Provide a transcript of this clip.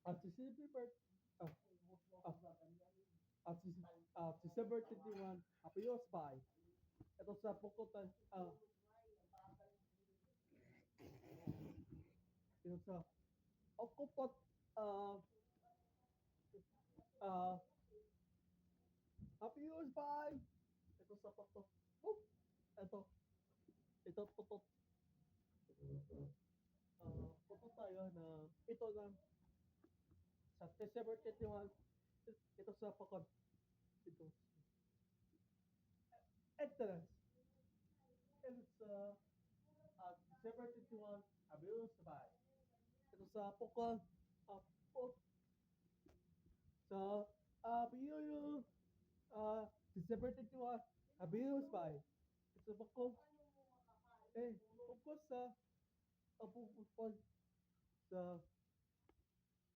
At December, uh, uh, at December 21, Happy Year's Bye. Ito sa pukutan, ito sa Okupot, uh, uh, Happy Year's Bye. Ito sa puto. Oh, ito puto. Puto tayo na ito lang sa December 31. Ito sa pukot. Ito. Entrance. Ito sa December 21, Happy Year's Bye. Ito sa pukot. Po, sa Piyuyo, December 21, Habil's by. Ito ba ko? Of course, sa Apo sa